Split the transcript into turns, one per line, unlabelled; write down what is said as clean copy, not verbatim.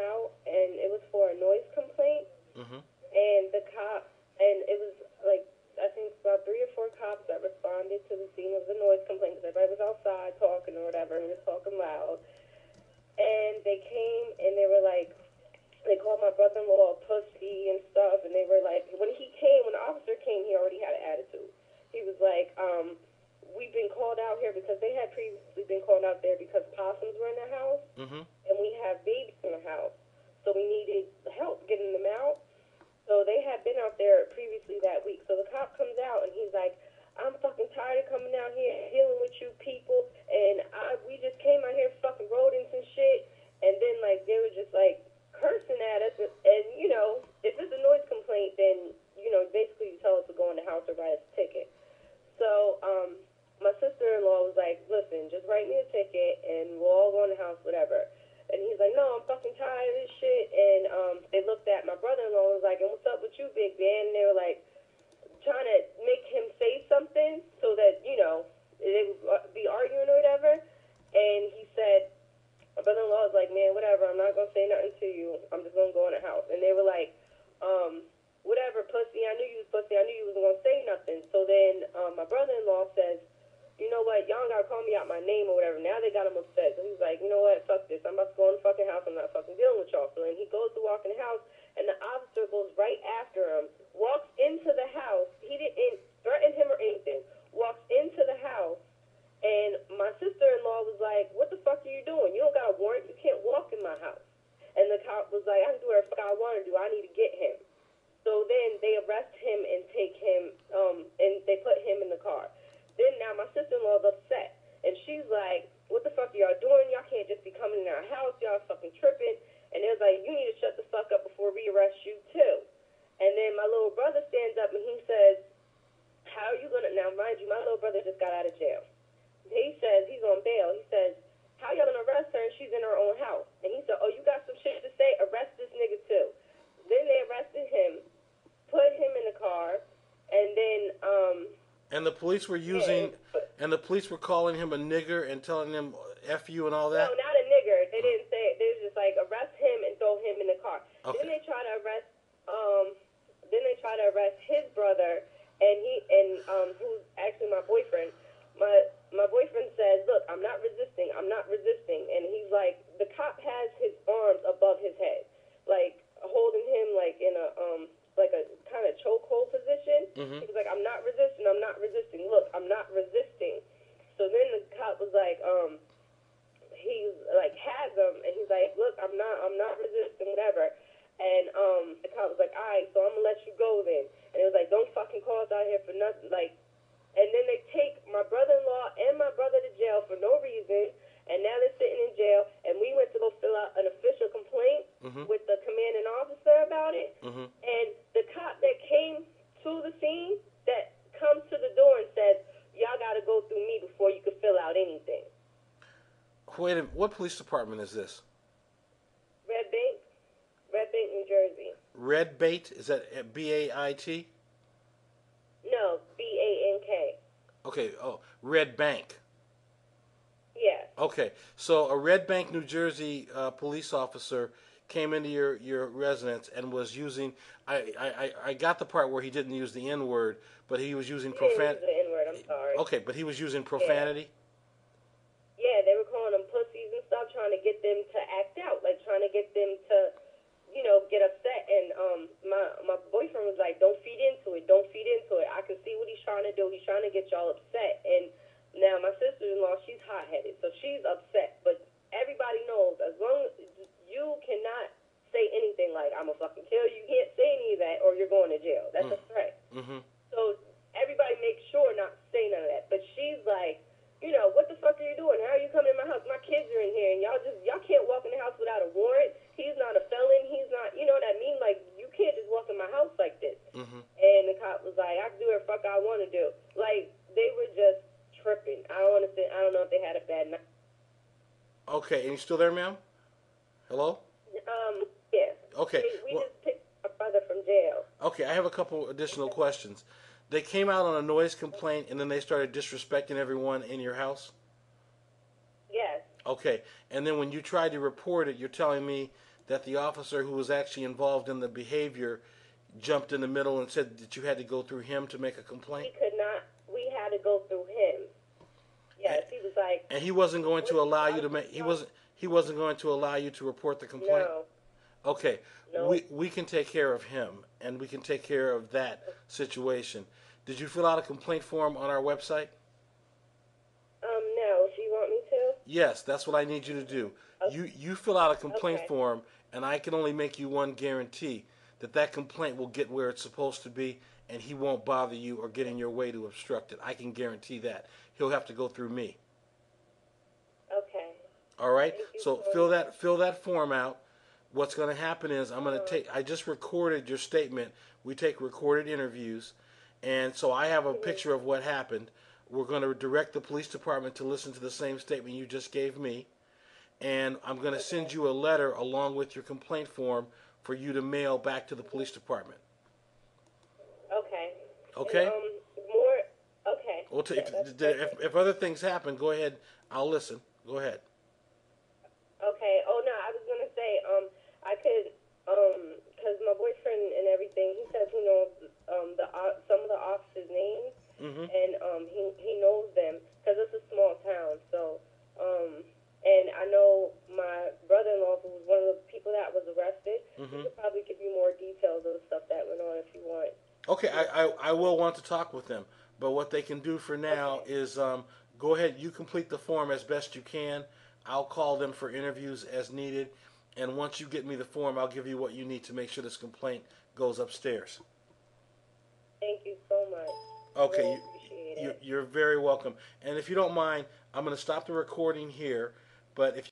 out, and it was for a noise complaint.
Mm-hmm.
And the cop, and it was like, I think about 3 or 4 cops that responded to the scene of the noise complaint because everybody was outside talking or whatever, and was talking loud. And they came, and they were like, they called my brother-in-law a pussy and stuff, and they were like, when the officer came, he already had an attitude. He was like, we've been called out here because they had previously been called out there because possums were in the house,
Mm-hmm.
and we have babies in the house. So we needed help getting them out. So they had been out there previously that week. So the cop comes out, and he's like, I'm fucking tired of coming out here dealing with you people, and we just came out here fucking rodents and shit. And then, like, they were just, like, cursing at us. And, you know, if it's a noise complaint, then, you know, basically you tell us to go in the house or write us a ticket. So my sister-in-law was like, listen, just write me a ticket, and we'll all go in the house, whatever. And he's like, no, I'm fucking tired of this shit. And they looked at my brother-in-law and was like, and what's up with you, big man? And they were like, trying to make him say something so that, you know, they would be arguing or whatever. And he said, my brother-in-law was like, man, whatever, I'm not going to say nothing to you. I'm just going to go in the house. And they were like, whatever, pussy, I knew you was pussy. I knew you wasn't going to say nothing. So then my brother-in-law says, you know what, y'all got to call me out my name or whatever. Now they got him upset. So he's like, you know what, fuck this. I'm about to go in the fucking house. I'm not fucking dealing with y'all. So then he goes to walk in the house, and the officer goes right after him, walks into the house. He didn't threaten him or anything. Walks into the house, and my sister-in-law was like, what the fuck are you doing? You don't got a warrant. You can't walk in my house. And the cop was like, I can do whatever the fuck I want to do. I need to get him. So then they arrest him and take him, and they put him in the car. Then now my sister-in-law is upset, and she's like, what the fuck are y'all doing? Y'all can't just be coming in our house. Y'all fucking tripping. And it was like, you need to shut the fuck up before we arrest you, too. And then my little brother stands up, and he says, how are you going to, now mind you, my little brother just got out of jail. He says, he's on bail. He says, how y'all going to arrest her and she's in her own house? And he said, oh, you got some shit to say? Arrest this nigga, too. Then they arrested him, put him in the car, and then,
And the police were using, and the police were calling him a nigger and telling him F you and all that?
No, not a nigger. They didn't say it. They was just like, arrest him and throw him in the car.
Okay.
Then they try to arrest his brother, and who's actually my boyfriend. My boyfriend says, look, I'm not resisting. And he's like, the cop has his arms above his head, like holding him like in a like a kind of chokehold position.
Mm-hmm.
He was like, I'm not resisting. Look, I'm not resisting. So then the cop was like, he's like has him, and he's like, look, I'm not resisting, whatever. And the cop was like, all right, so I'm gonna let you go then. And it was like, don't fucking call us out here for nothing, like. And then they take my brother-in-law and my brother to jail for no reason, and now they're sitting in jail. And we went to go fill out an official complaint with the commanding officer about it.
Mm-hmm.
And the cop that came to the scene, that comes to the door and says, y'all got to go through me before you can fill out anything.
Wait a minute. What police department is this?
Redbank, New Jersey.
Redbait? Is that B-A-I-T?
No, B-A-N-K.
Okay. Oh, Redbank.
Yeah.
Okay. So a Redbank, New Jersey police officer came into your residence and was using. I got the part where he didn't use the N-word, but he was using profanity.
The N-word, I'm sorry.
Okay, but he was using profanity.
Yeah, they were calling them pussies and stuff, trying to get them to act out, like trying to get them to, you know, get upset. And my boyfriend was like, don't feed into it. I can see what he's trying to do. He's trying to get y'all upset. And now my sister-in-law, she's hot-headed, so she's upset. But everybody knows, as long as you cannot say anything like, I'm going to fucking kill you, you can't say any of that or you're going to jail. That's a threat.
Mm-hmm.
So everybody makes sure not to say none of that. But she's like, you know, what the fuck are you doing? How are you coming in my house? My kids are in here, and y'all can't walk in the house without a warrant. He's not a felon. He's not, you know what I mean? Like, you can't just walk in my house like this.
Mm-hmm.
And the cop was like, I can do whatever the fuck I want to do. Like, they were just tripping. I don't understand. I don't know if they had a bad night.
Okay, and you still there, ma'am? Hello?
Yeah.
Okay.
We just picked my brother from jail.
Okay, I have a couple additional questions. They came out on a noise complaint, and then they started disrespecting everyone in your house?
Yes.
Okay, and then when you tried to report it, you're telling me that the officer who was actually involved in the behavior jumped in the middle and said that you had to go through him to make a complaint?
He could not. We had to go through him. Yes, he was like.
And he wasn't going to allow you to make. He wasn't going to allow you to report the complaint.
No.
Okay.
No.
We can take care of him, and we can take care of that situation. Did you fill out a complaint form on our website?
No. Do you want me to?
Yes, that's what I need you to do.
Okay.
You fill out a complaint
Okay.
form, and I can only make you one guarantee, that complaint will get where it's supposed to be, and he won't bother you or get in your way to obstruct it. I can guarantee that. He'll have to go through me.
Okay.
All right?
Thank you
So
so
fill that form out. What's going to happen is I just recorded your statement. We take recorded interviews, and so I have a picture of what happened. We're going to direct the police department to listen to the same statement you just gave me, and I'm going to send you a letter along with your complaint form for you to mail back to the police department.
Okay.
Okay?
And, more. Okay.
Well,
Yeah, that's perfect.
if other things happen, go ahead. I'll listen. Go ahead.
Okay. Oh no, I was gonna say, I could, cause my boyfriend and everything, he says he knows, some of the officers' names,
Mm-hmm.
and he knows them, cause it's a small town. So, and I know my brother-in-law, who was one of the people that was arrested.
Mm-hmm.
He could probably give you more details of the stuff that went on if you want.
Okay, I will want to talk with them, but what they can do for now is go ahead. You complete the form as best you can. I'll call them for interviews as needed, and once you get me the form, I'll give you what you need to make sure this complaint goes upstairs.
Thank you so much.
Okay,
Really appreciate it.
you're very welcome. And if you don't mind, I'm going to stop the recording here, but if